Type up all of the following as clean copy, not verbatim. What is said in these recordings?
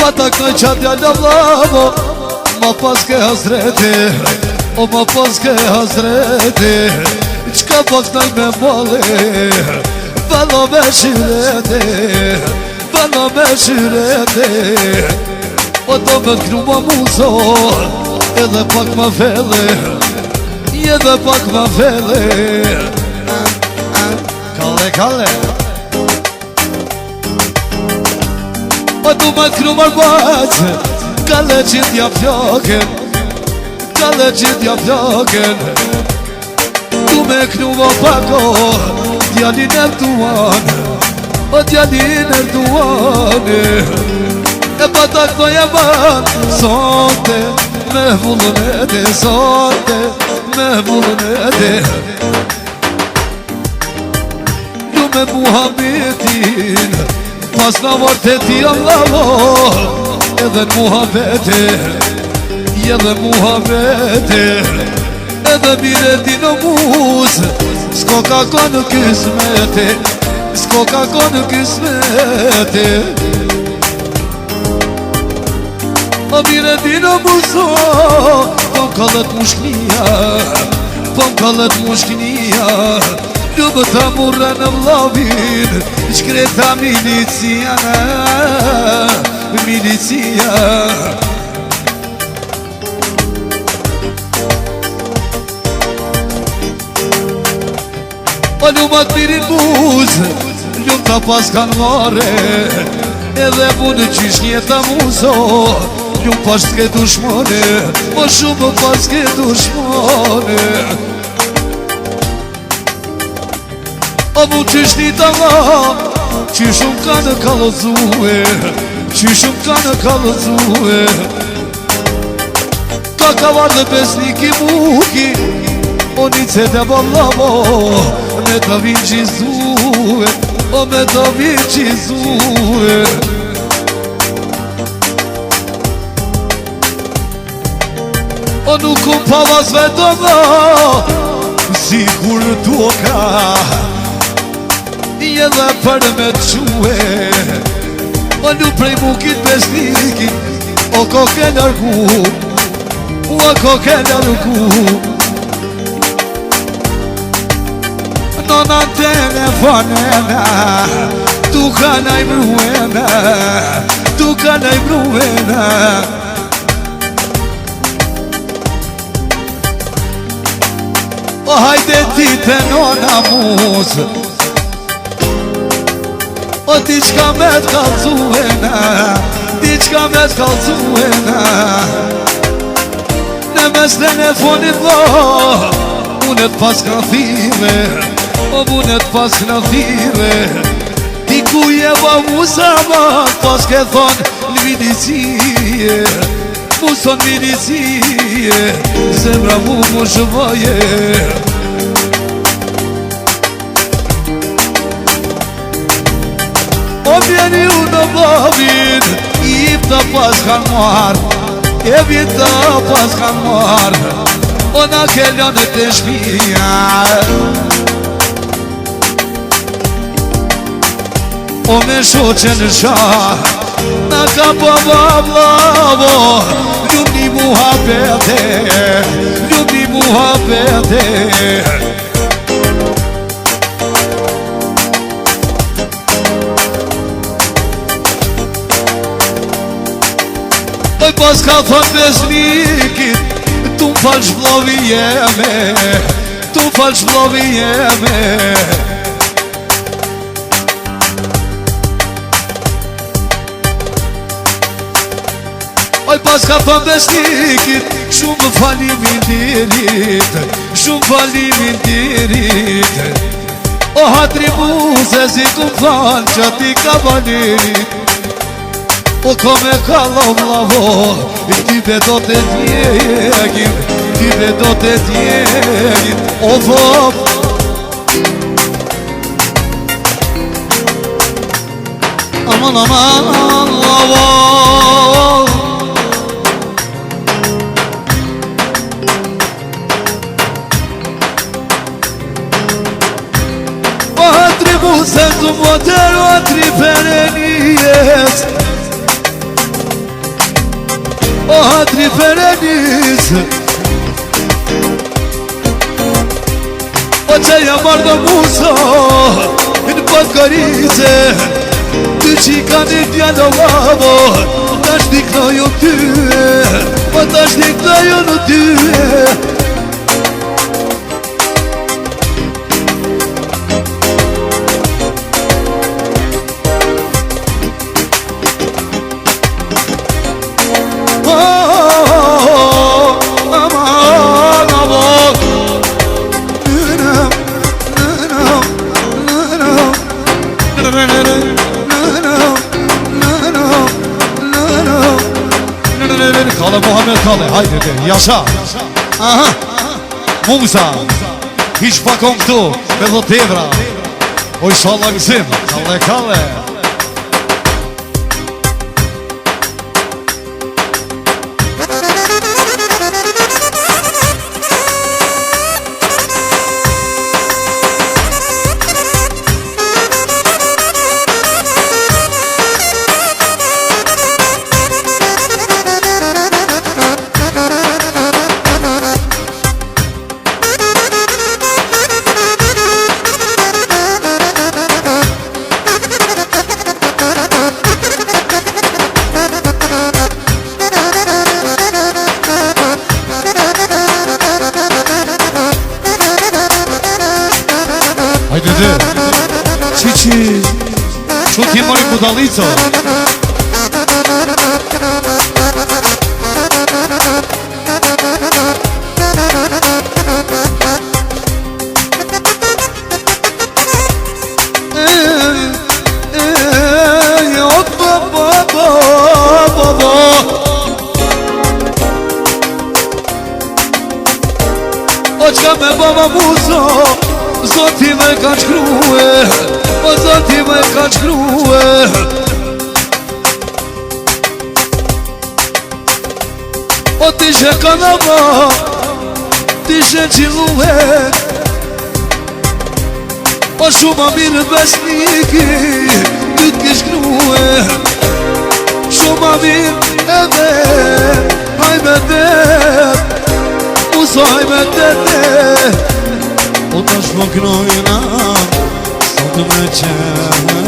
Ma ta kënoj qatja lavlavo Ma pas ke hazreti O ma pas ke hazreti Qka po kënoj me mali Valo me shireti Valo me shireti O do me t'kru ma muzo Edhe pak ma fele Edhe pak ma fele Kalle, kalle O du me t'kru marbac Kalle qitja floken Kalle qitja floken Du me kru ma pako Djalin Erduan O djalin Erduan E pa ta këtoj e ban Sonte me vullën edhe Sonte me vullën edhe Ju me muhabbetin Pas na vërteti Allah Edhe në muhabbetin Edhe muhabbetin Edhe mireti në muz S'ko ka konë kismeti S'ko ka konë kismeti O mireti në muzo Po m'kallet mushknia Po m'kallet mushknia Ljubë të murë në vlavin Shkreta milicia Milicia O ljumat mirin muz Ljum të pas kanë mare Edhe bunë qysh njeta muzo Ljum pas t'ke dushmone Po shumë pas t'ke dushmone O mu qysh një të nga Qyshum ka në kalozue Qyshum ka në kalozue Ka kavar dhe besniki muki O një cete ballavo Me të vinë qizue O me të vinë qizue O nuk kum pavas vetëm Si kur duka I edhe për me t'que O nuk prej mukit besnikit O koke nërgu O koke nërgu Nona telefonena Tu ka najmruena Tu ka najmruena O hajde ti të nona muz O ti qka me t'kalzuena Ti qka me t'kalzuena Në mes telefonit lo Unë t'pas knathive O unë t'pas knathive Ti ku je ba musama Pas ke thonë në milicie Muson milicie Zemra mu më shëvaje O vjeni u në vlavin I të pas kanë marë E vjen të pas kanë marë O na kellon të shpia O me shoqen shah Na ka baba blavo Ljubni muhabete Ljubni muhabete Oj pas ka thon besnikit Tu m'falsh vlovi jeme Tu m'falsh vlovi jeme Oj pas ka thon besnikit Shumë falimin dirit Shumë falimin dirit O hatri buze si ku m'fan Që ti ka valirit O kome ka lavlavo Ti bedo të djegim Ti bedo të djegim O vop Aman aman lavo O hatri buze tu model O hatri perenijes hatri Ferenis O që jam ardë muso Në Podgorice Ty që i ka një djalo lavo Ta shtiknoju ty Po ta shtiknoju në ty Kale Muhammed Kale, hajde de, jasha Aha, Musa Hiq pakon këtu, me do tevra O i shala gëzim, kale kale Që ti mori budalico O qka me baba muso Zoti me ka shkrue O zoti me ka shkrue O t'ishe kanava T'ishe qilue O shuma mirë besniki Ty t'kish krue Shuma mirë edhe Hajme dhe Muso hajme dhe O ta shpoknojna Sot me qenë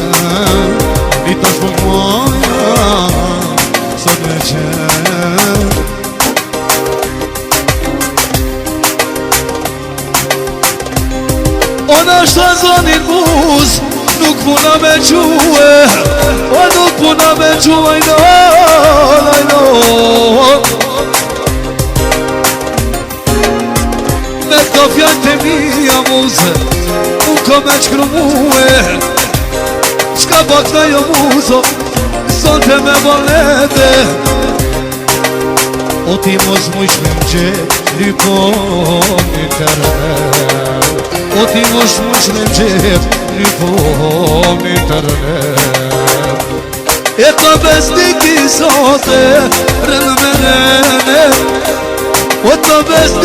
I ta shpoknojna Sot me qenë O në shta zonin mus Nuk puna me quë O nuk puna me quë I know Me t'ka fjallë të mija muzë Unë ka me qkru muë Qka pak në jo muzo Sonte me valete O ti mos mu ishlim që Lipo një tërnet O ti mos mu ishlim që Lipo një tërnet E ka besnik i sote Rënë me rëne O të besnik